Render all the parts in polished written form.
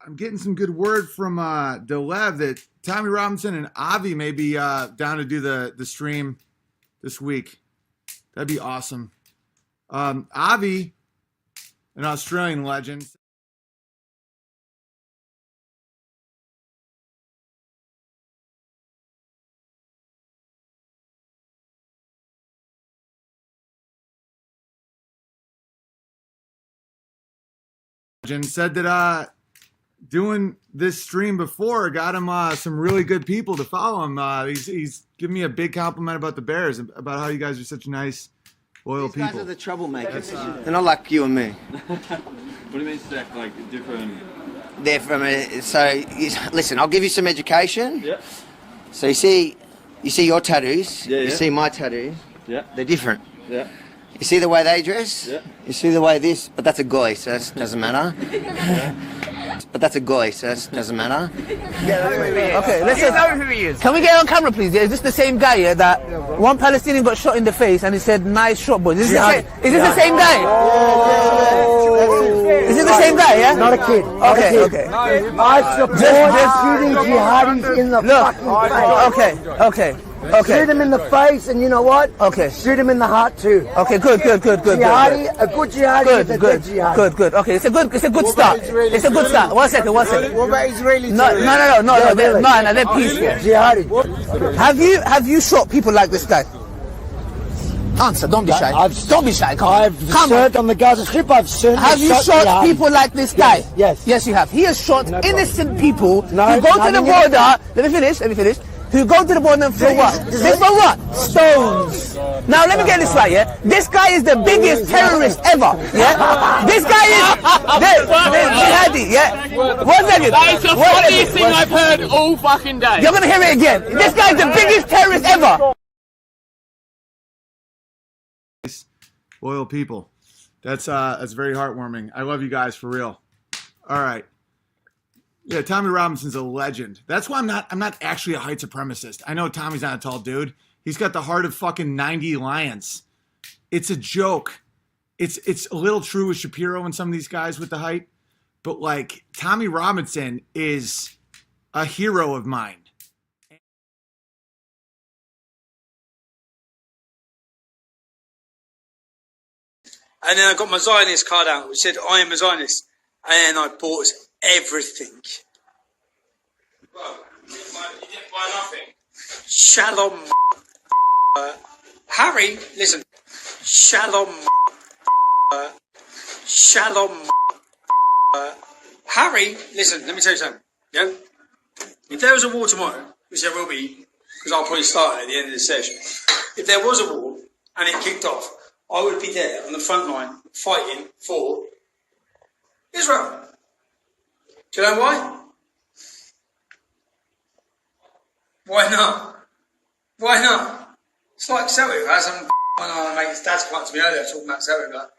I'm getting some good word from Delev that Tommy Robinson and Avi may be down to do the stream this week. That'd be awesome. Avi, an Australian legend. Said that doing this stream before got him some really good people to follow him. He's giving me a big compliment about the Bears, about how you guys are such nice, loyal people. These guys are the troublemakers. They're not like you and me. What do you mean stack, like different? They're from listen, I'll give you some education. Yeah. So you see your tattoos. Yeah, you yeah. see my tattoos. Yeah. They're different. Yeah. You see the way they dress? Yeah. You see the way this, but that's a goy, so that doesn't matter. But that's a goy, so that doesn't matter. Okay, let's know who he is. Can we get on camera, please? Yeah, is this the same guy? Yeah, that one Palestinian got shot in the face and he said, "Nice shot, boy." Is this the same guy? Is this the same guy? Yeah. Not a kid. Okay, okay. I support shooting jihadis in the fucking face. Okay. Shoot him in the face, and you know what? Okay. Shoot him in the heart too. Okay, good. Jihadi, a good jihadi is a good jihadi. Good. Okay, it's a good start. It's a good start. One second. What about Israeli? No, they're peaceful. Jihadi. Have you shot people like this guy? Answer. Don't be shy. Don't be shy. I've served on the Gaza Strip. I've certainly Have you shot people like this guy? Yes, you have. He has shot innocent people who No, go to the border. Let me finish. Who go to the border for what? For what? Stones. Now let me get this right, yeah? This guy is the biggest terrorist ever, yeah? This guy is the jihadi, yeah? 1 second. That is the funniest thing I've heard all fucking day. You're gonna hear it again. This guy is the biggest terrorist ever. Loyal people. That's very heartwarming. I love you guys for real. All right. Yeah, Tommy Robinson's a legend. That's why I'm not actually a white supremacist. I know Tommy's not a tall dude. He's got the heart of fucking 90 lions. It's a joke. It's a little true with Shapiro and some of these guys with the height, but like Tommy Robinson is a hero of mine. And then I got my Zionist card out, which said, "I am a Zionist." And then I bought everything. Well, you didn't buy nothing. Shalom. Harry, listen. Shalom. Shalom. Harry, listen, let me tell you something. Yeah? If there was a war tomorrow, which there will be, because I'll probably start it at the end of the session. If there was a war and it kicked off, I would be there on the front line fighting for Israel. Do you know why? Why not? Why not? It's like Celtic. I had some one of my mate's dads come up to me earlier talking about Celtic. Like,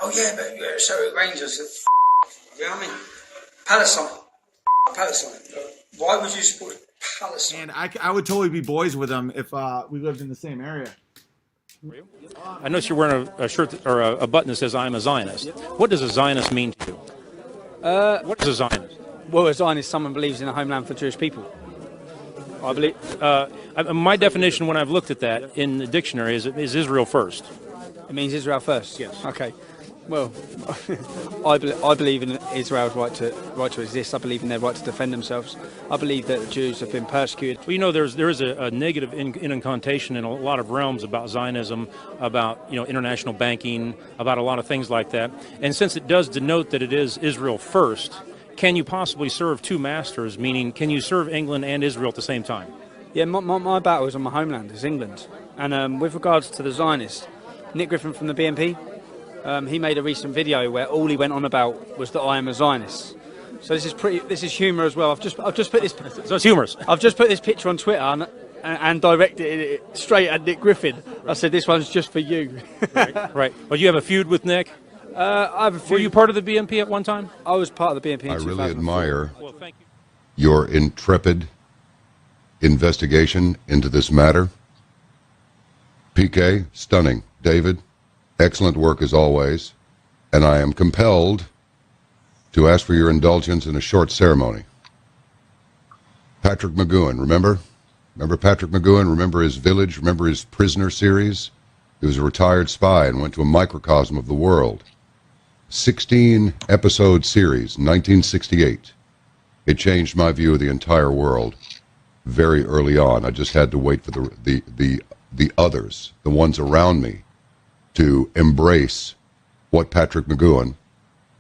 oh yeah, but you're Celtic Rangers. You know what I mean? Palestine. Why would you support Palestine? And I would totally be boys with them if we lived in the same area. I notice you're wearing a shirt or a button that says "I'm a Zionist." What does a Zionist mean to you? What is a Zionist? Well, a Zionist is someone who believes in a homeland for Jewish people. I believe. My definition, when I've looked at that in the dictionary, is Israel first. It means Israel first. Yes. Okay. Well, I believe in Israel's right to exist. I believe in their right to defend themselves. I believe that the Jews have been persecuted. Well, you know, there is a negative connotation in a lot of realms about Zionism, about international banking, about a lot of things like that. And since it does denote that it is Israel first, can you possibly serve two masters? Meaning, can you serve England and Israel at the same time? Yeah, my battle is on my homeland, is England. And with regards to the Zionists, Nick Griffin from the BNP. He made a recent video where all he went on about was that I am a Zionist. So this is humour as well. I've just put this. So it's humorous. I've just put this picture on Twitter and directed it straight at Nick Griffin. I said this one's just for you. Right. Well, you have a feud with Nick. I have a feud. Were you part of the BNP at one time? I was part of the BNP. I really admire thank you. your intrepid investigation into this matter. PK, stunning. David, excellent work as always, and I am compelled to ask for your indulgence in a short ceremony. Patrick McGowan, remember? Remember Patrick McGowan? Remember his village? Remember his prisoner series? He was a retired spy and went to a microcosm of the world. 16-episode series, 1968. It changed my view of the entire world very early on. I just had to wait for the others, the ones around me, to embrace what Patrick McGowan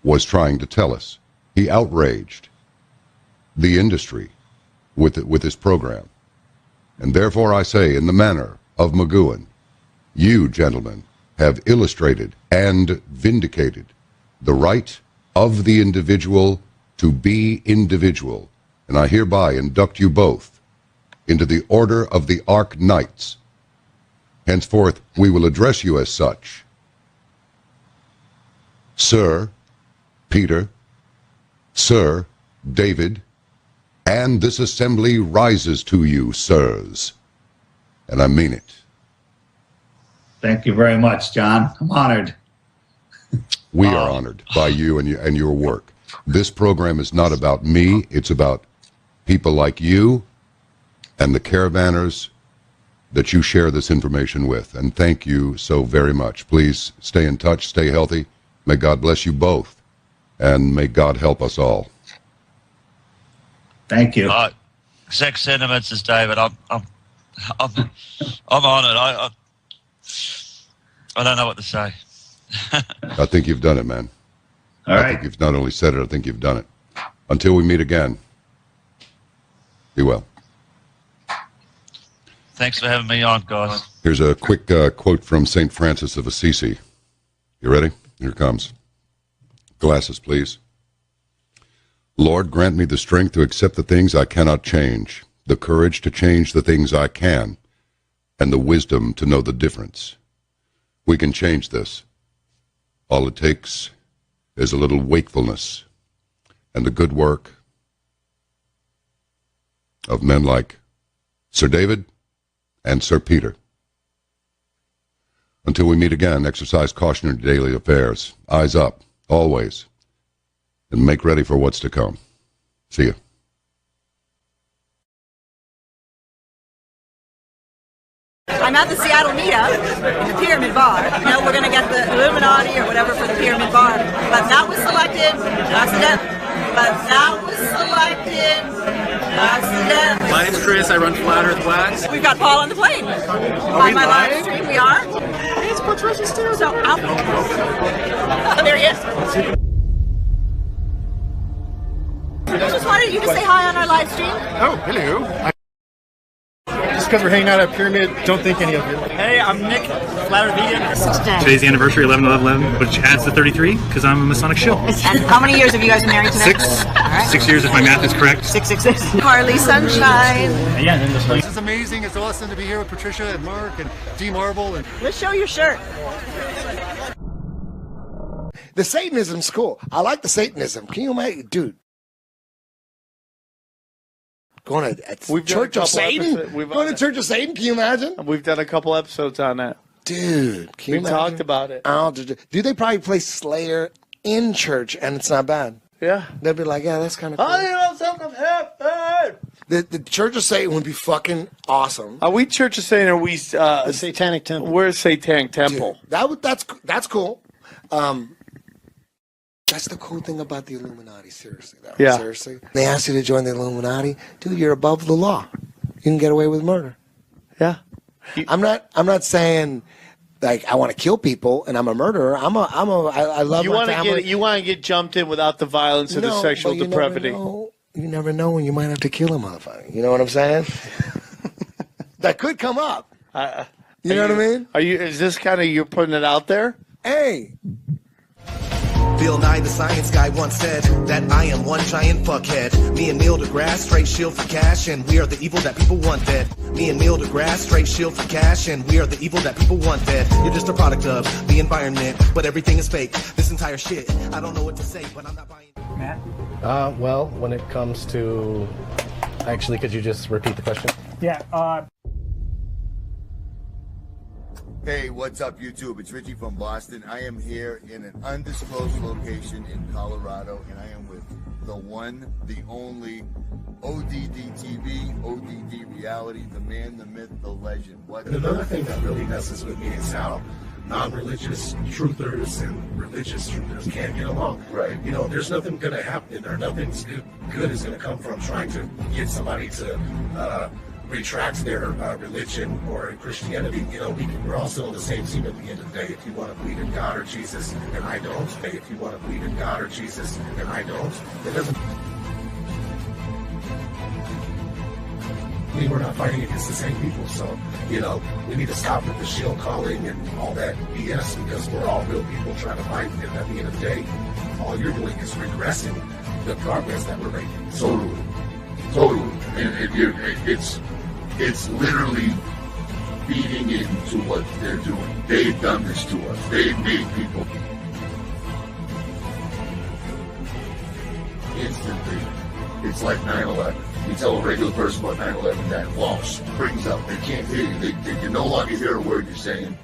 was trying to tell us. He outraged the industry with his program. And therefore I say, in the manner of McGowan, you, gentlemen, have illustrated and vindicated the right of the individual to be individual, and I hereby induct you both into the Order of the Ark Knights. Henceforth, we will address you as such. Sir Peter, Sir David, and this assembly rises to you, sirs. And I mean it. Thank you very much, John. I'm honored. We are honored by you and your work. This program is not about me. It's about people like you and the caravanners that you share this information with. And thank you so very much. Please stay in touch, stay healthy. May God bless you both, and may God help us all. Thank you. Exact sentiments as David. I'm honored. I don't know what to say. I think you've done it, man. All right. I think you've not only said it, I think you've done it. Until we meet again, be well. Thanks for having me on, guys. Here's a quick quote from St. Francis of Assisi. You ready? Here it comes. Glasses, please. Lord, grant me the strength to accept the things I cannot change, the courage to change the things I can, and the wisdom to know the difference. We can change this. All it takes is a little wakefulness and the good work of men like Sir David and Sir Peter. Until we meet again, exercise caution in your daily affairs. Eyes up, always, and make ready for what's to come. See you. I'm at the Seattle meetup in the Pyramid Bar. You know, we're going to get the Illuminati or whatever for the Pyramid Bar. But that was selected accidentally. My name's Chris. I run Flat Earth Wax. We've got Paul on the plane. On my live stream, we are. It's Patricia's too. So, there he is. I just wanted you to say hi on our live stream. Oh, hello. Just because we're hanging out at Pyramid, don't think any of it. Hey, I'm Nick, Flat Earth Vegan. Today's the anniversary, 11/11/11, which adds to 33 because I'm a Masonic shill. And how many years have you guys been married today? 6. Right. 6 years if my math is correct. 666. Harley Sunshine. Yeah, this is amazing. It's awesome to be here with Patricia and Mark and D Marble. And let's show your shirt. The Satanism's cool. I like the Satanism. Can you imagine, dude? Going to Church of Satan? Going to Church of Satan? Can you imagine? We've done a couple episodes on that. Dude, can you We've imagine? talked about it. Do they probably play Slayer in church and it's not bad? Yeah. They'll be like, yeah, that's kind of cool. I know something happened. The Church of Satan would be fucking awesome. Are we Church of Satan or are we... the Satanic Temple. We're a Satanic Temple. Dude, that's cool. That's the cool thing about the Illuminati, seriously, though. Yeah. Seriously. They ask you to join the Illuminati. Dude, you're above the law. You can get away with murder. Yeah. I'm not saying like I want to kill people and I'm a murderer. I love my family. You want to get jumped in without the violence and the sexual depravity. You never know when you might have to kill a motherfucker. You know what I'm saying? That could come up. You know what I mean? Is this kind of you're putting it out there? Hey. Bill Nye, the science guy, once said that I am one giant fuckhead. Me and Neil deGrasse, straight shield for cash, and we are the evil that people want dead. Me and Neil deGrasse, straight shield for cash, and we are the evil that people want dead. You're just a product of the environment, but everything is fake. This entire shit, I don't know what to say, but I'm not buying. Matt? Well, when it comes to... Actually, could you just repeat the question? Yeah, Hey, what's up, YouTube? It's Richie from Boston. I am here in an undisclosed location in Colorado, and I am with the one, the only ODD TV, ODD Reality, the man, the myth, the legend. What? And another thing that really messes with me is how non-religious truthers and religious truthers can't get along. Right. You know, there's nothing going to happen, or nothing's good is going to come from trying to get somebody to retract their religion or Christianity. You know, we're all still on the same team at the end of the day. If you want to believe in God or Jesus, and I don't. Hey, if you want to believe in God or Jesus, and I don't, it doesn't. I mean, we're not fighting against the same people, so, you know, we need to stop with the shield calling and all that BS, because we're all real people trying to fight, and at the end of the day, all you're doing is regressing the progress that we're making. Totally. And it's literally feeding into what they're doing. They've done this to us. They've made people instantly. It's like 9/11. You tell a regular person about 9/11, that wall springs up. They can't hear you. They can no longer hear a word you're saying.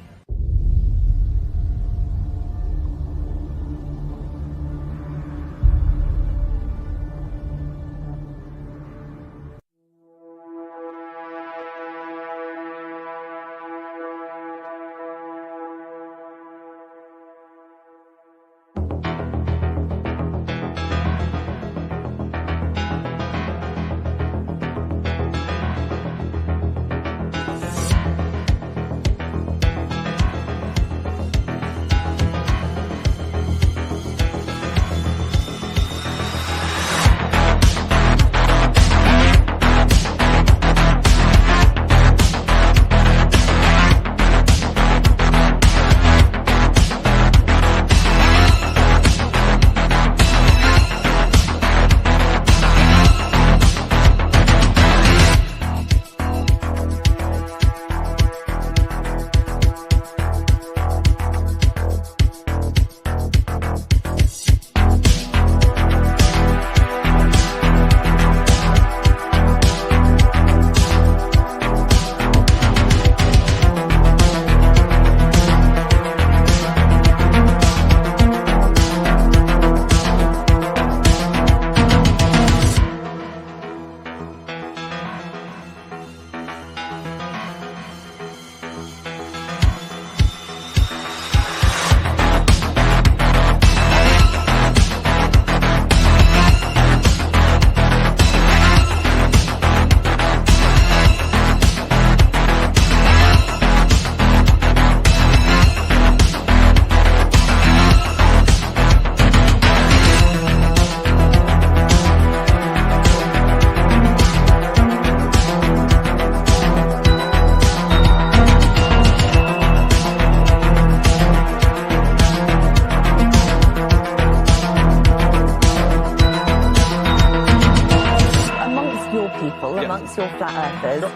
amongst your flat earthers,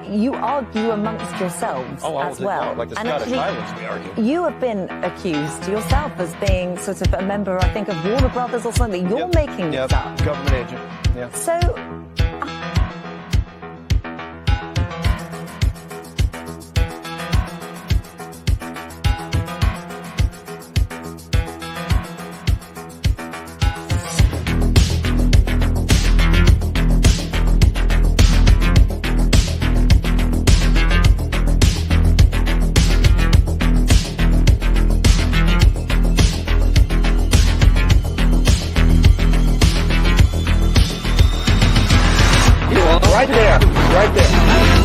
you argue amongst yourselves as well. Like the and Scottish actually, Highlands, we argue. you have been accused yourself as being sort of a member, I think, of Warner Brothers or something. You're making this up. Government agent. Yeah. So. Right there.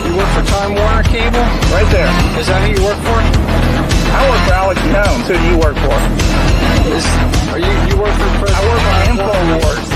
You work for Time Warner Cable? Right there. Is that who you work for? I work for Alex Jones. Who do you work for? You work for I work for InfoWars.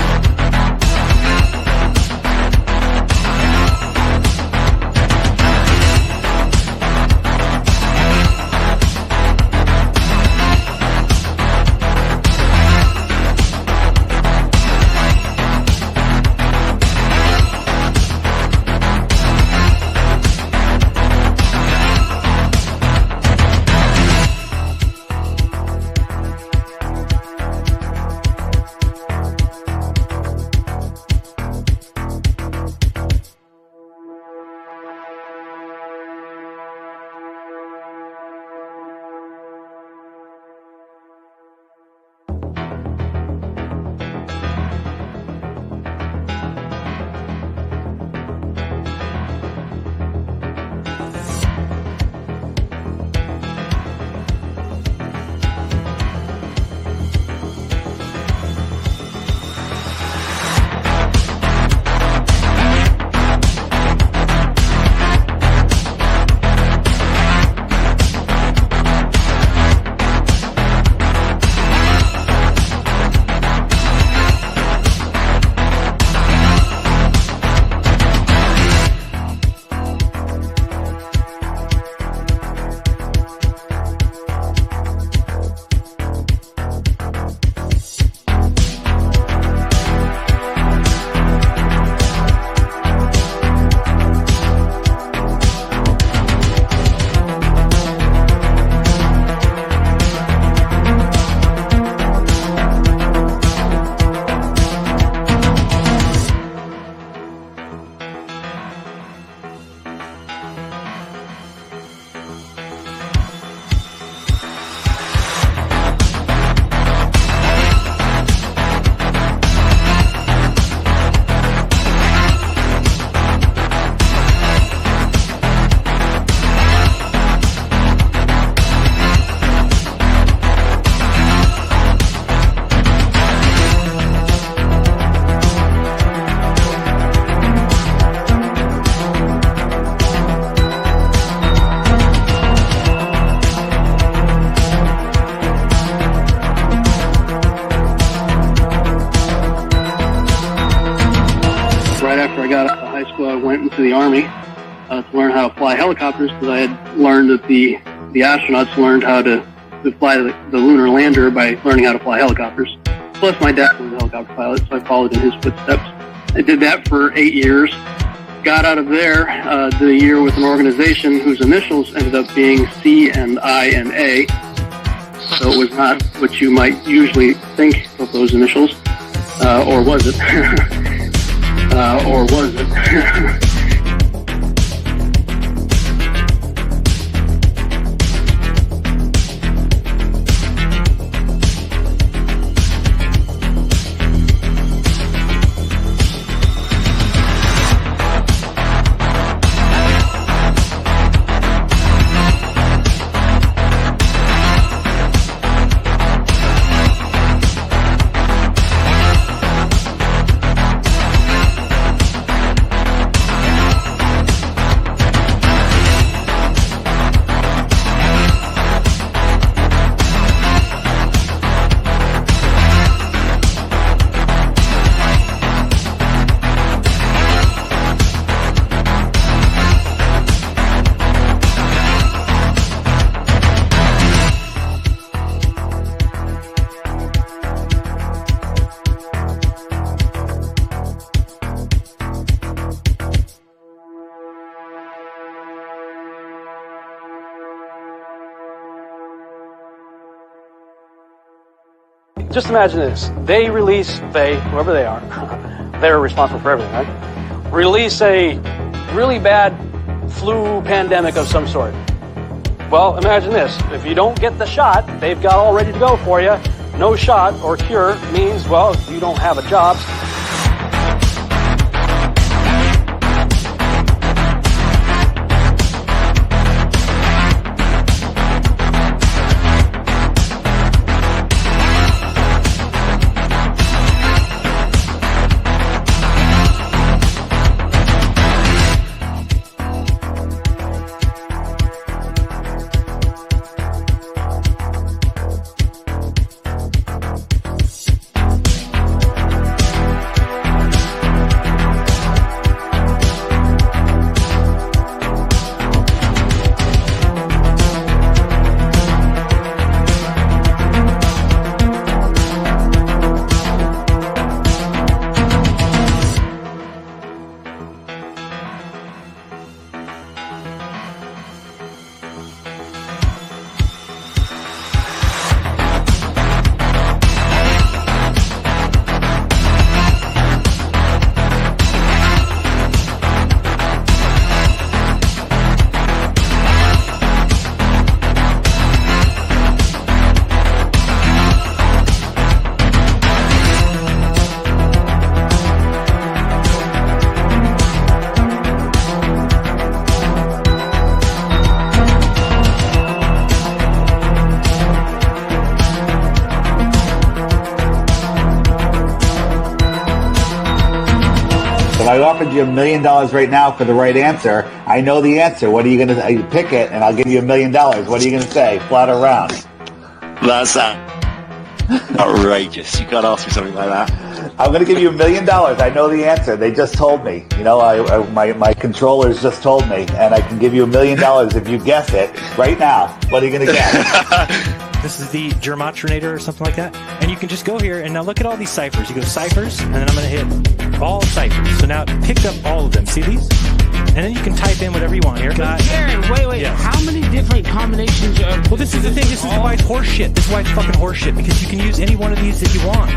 after I got out of high school, I went into the Army to learn how to fly helicopters, because I had learned that the astronauts learned how to fly the lunar lander by learning how to fly helicopters. Plus, my dad was a helicopter pilot, so I followed in his footsteps. I did that for 8 years. Got out of there, did a year with an organization whose initials ended up being C and I and A. So it was not what you might usually think of those initials. Or was it? Or was it? Just imagine this. Whoever they are, they're responsible for everything, right? Release a really bad flu pandemic of some sort. Well, imagine this. If you don't get the shot, they've got all ready to go for you. No shot or cure means, well, you don't have a job. If I offered you $1 million right now for the right answer, I know the answer. What are you going to you pick it, and I'll give you $1 million. What are you going to say? Flat or round? That's outrageous. You can't ask me something like that. I'm going to give you $1 million. I know the answer. They just told me. You know, my controllers just told me, and I can give you $1 million if you guess it right now. What are you going to guess? This is the Germatrinator or something like that. And you can just go here and now look at all these ciphers. You go ciphers, and then I'm going to hit all ciphers. So now it picked up all of them. See these? And then you can type in whatever you want here. Aaron, wait. Yeah. How many different combinations of... Well, this is the thing. This is why it's horse shit. This is why it's fucking horse shit. Because you can use any one of these that you want.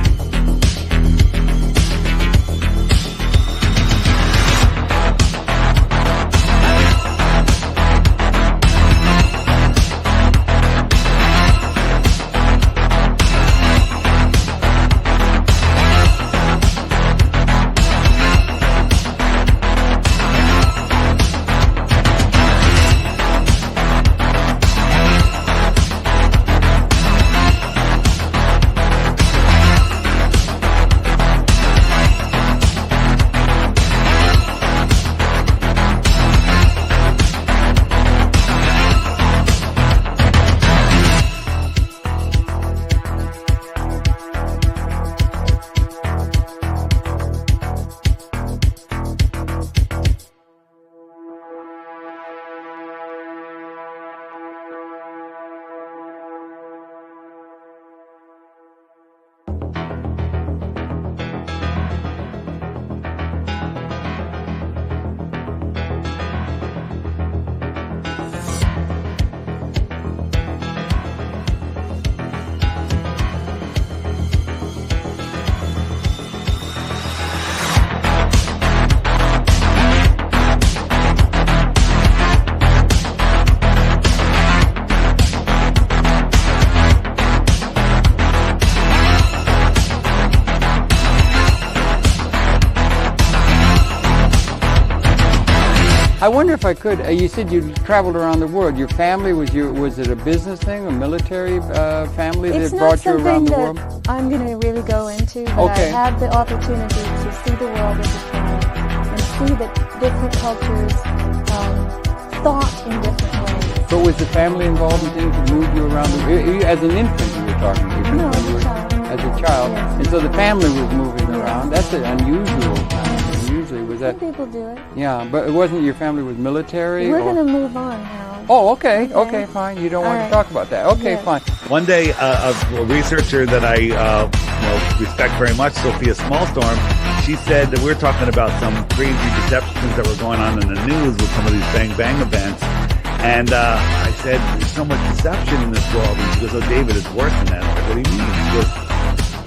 I wonder if I could. You said you traveled around the world. Your family was it a business thing, a military family that brought you around the world? It's not something that I'm going to really go into, but Okay. I had the opportunity to see the world as a child and see that different cultures thought in different ways. So was the family involved in things that moved you around the world? As an infant you were talking to? No, as a child. As a child. Yes. And so the family was moving around. That's an unusual kind of thing. Usually was that... Some people do it. Yeah, but it wasn't your family was military? We're or- going to move on now. Oh, okay, fine. You don't want to talk about that. Okay, Yes. fine. One day, a researcher that I respect very much, Sophia Smallstorm, she said that we were talking about some crazy deceptions that were going on in the news with some of these Bang Bang events. And I said, there's so much deception in this world. And she goes, oh, David, it's worse than that. I'm like, what do you mean? She goes,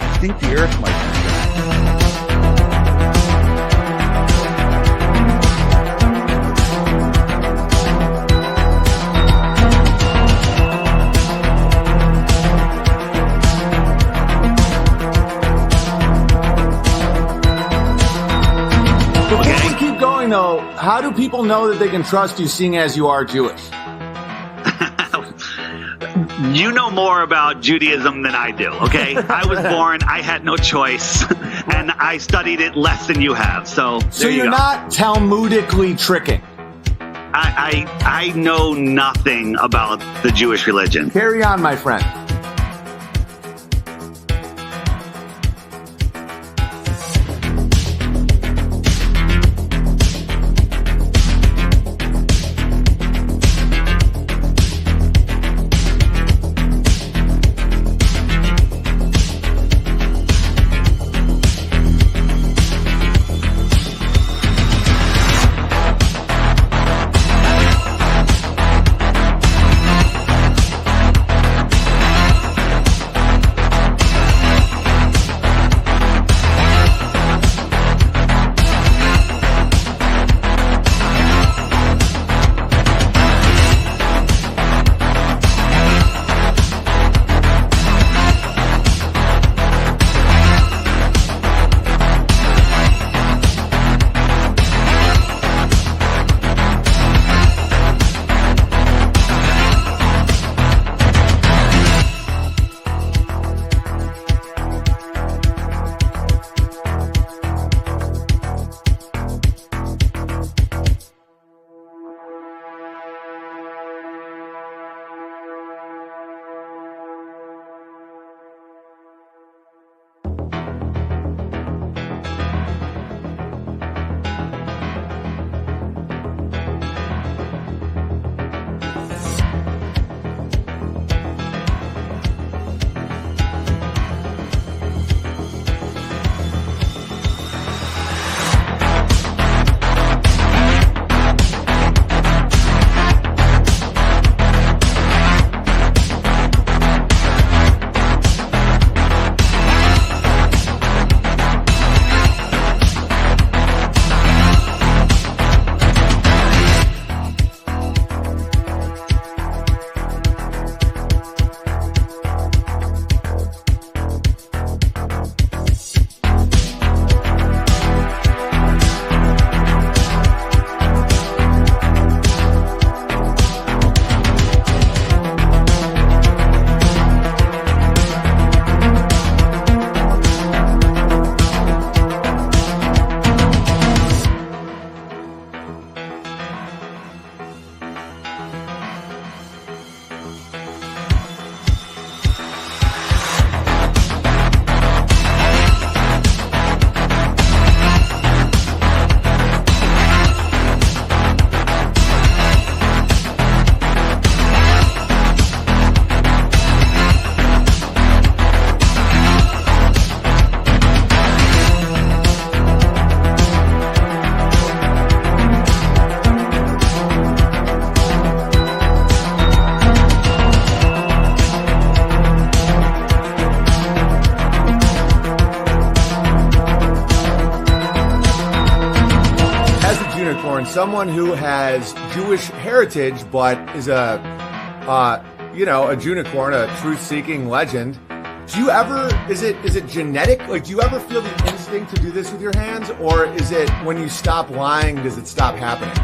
I think the earth might be flat. Before we keep going, though, how do people know that they can trust you, seeing as you are Jewish? You know more about Judaism than I do, okay? I was born, I had no choice, and I studied it less than you have, so there you you're go. not Talmudically tricking. I know nothing about the Jewish religion. Carry on, my friend. Someone who has Jewish heritage but is a Junicorn, a truth-seeking legend. Do you ever, is it genetic? Like, do you ever feel the instinct to do this with your hands? Or is it when you stop lying, does it stop happening?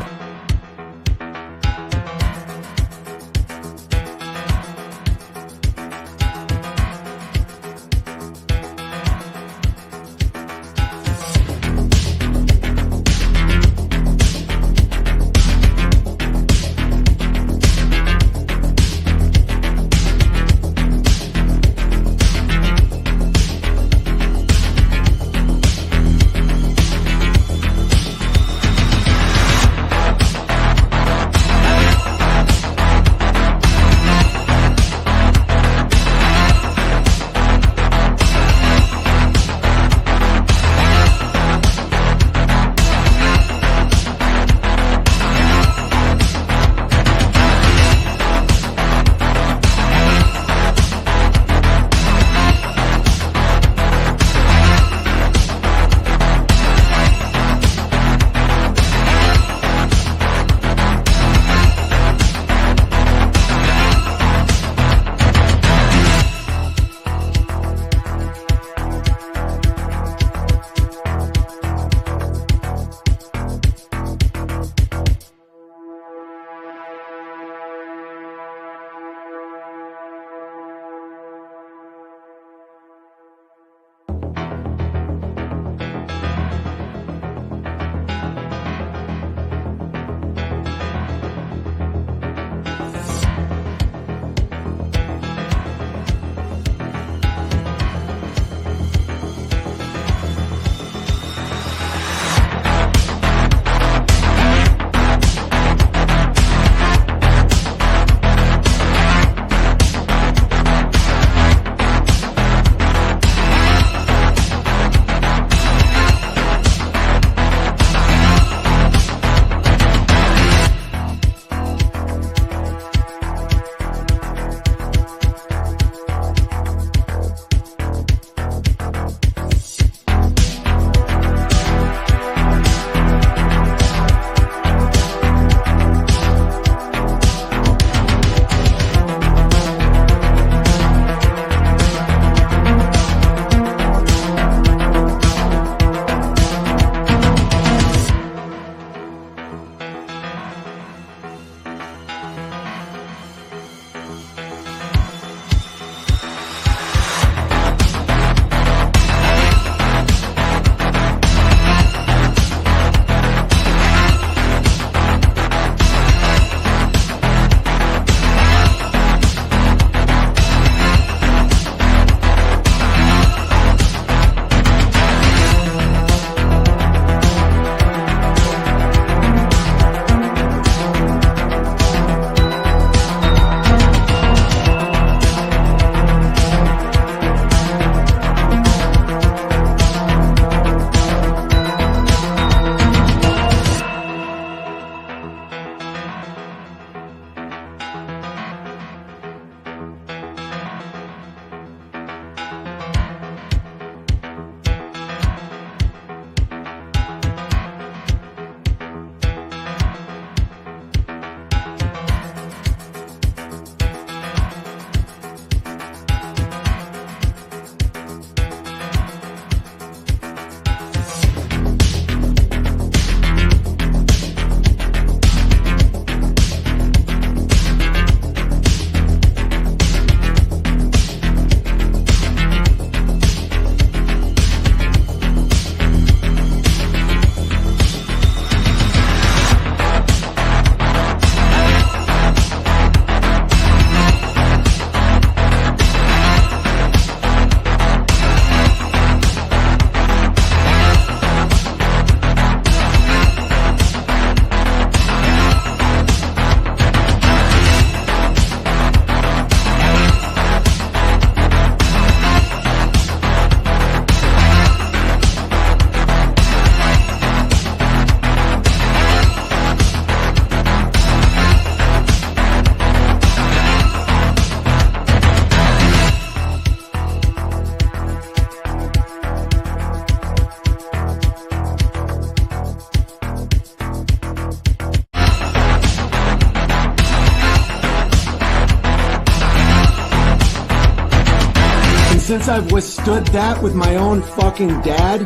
since I've withstood that with my own fucking dad,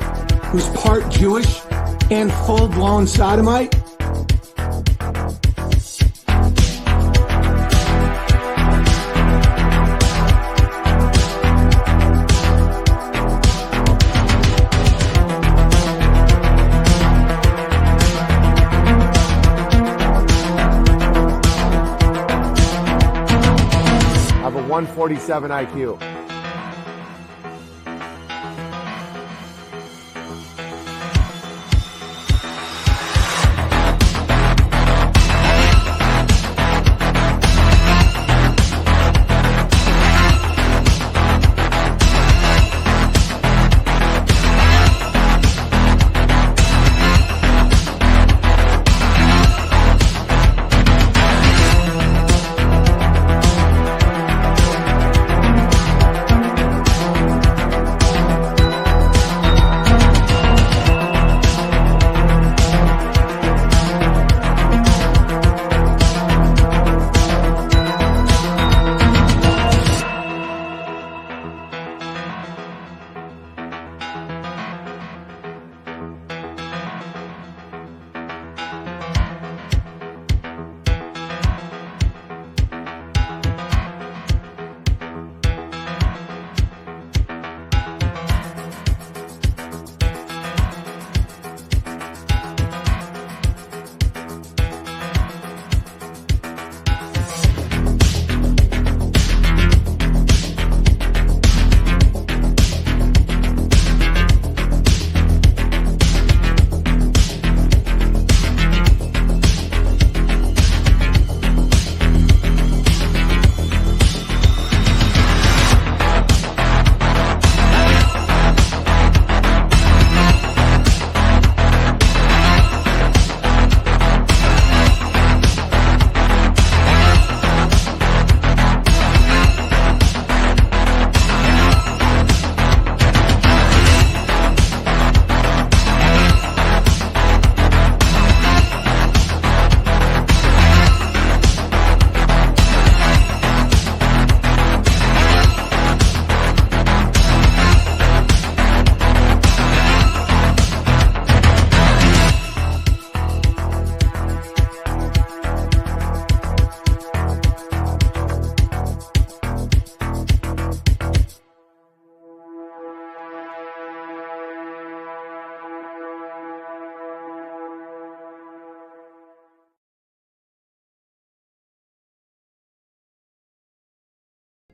who's part Jewish and full-blown sodomite, I have a 147 IQ.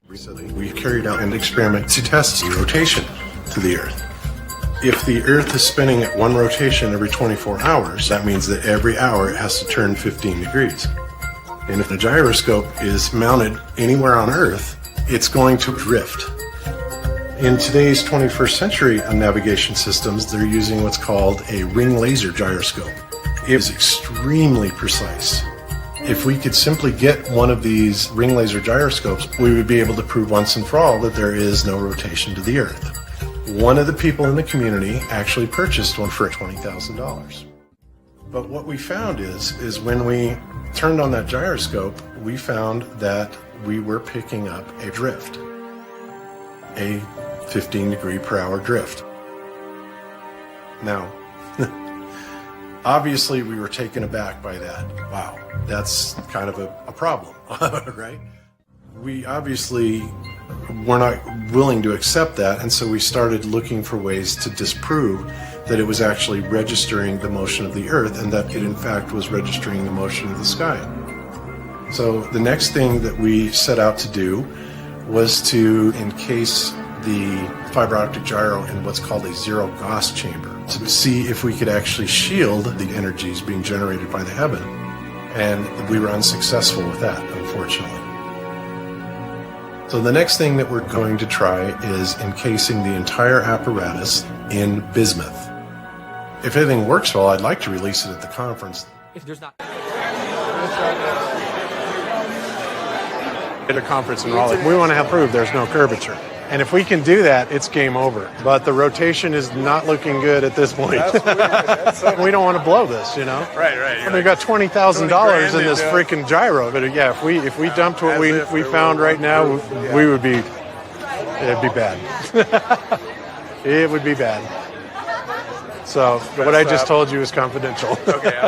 Recently, we carried out an experiment to test the rotation to the Earth. If the Earth is spinning at one rotation every 24 hours, that means that every hour it has to turn 15 degrees. And if the gyroscope is mounted anywhere on Earth, it's going to drift. In today's 21st century navigation systems, they're using what's called a ring laser gyroscope. It is extremely precise. If we could simply get one of these ring laser gyroscopes, we would be able to prove once and for all that there is no rotation to the Earth. One of the people in the community actually purchased one for $20,000. But what we found is when we turned on that gyroscope, we found that we were picking up a drift, a 15 degree per hour drift. Now, obviously we were taken aback by that. Wow, that's kind of a problem, right? We obviously were not willing to accept that, and so we started looking for ways to disprove that it was actually registering the motion of the Earth and that it in fact was registering the motion of the sky. So the next thing that we set out to do was to encase the fiber optic gyro in what's called a zero Gauss chamber to see if we could actually shield the energies being generated by the heaven. And we were unsuccessful with that, unfortunately. So the next thing that we're going to try is encasing the entire apparatus in bismuth. If everything works well, I'd like to release it at the conference. If there's not at a conference in Raleigh, we want to have proof there's no curvature. And if we can do that, it's game over. But the rotation is not looking good at this point. We don't want to blow this, you know? Right. We've got $20,000 in this freaking gyro. But yeah, if we dumped what we found right now, we would be It'd be bad. It would be bad. So what I just told you is confidential. Okay.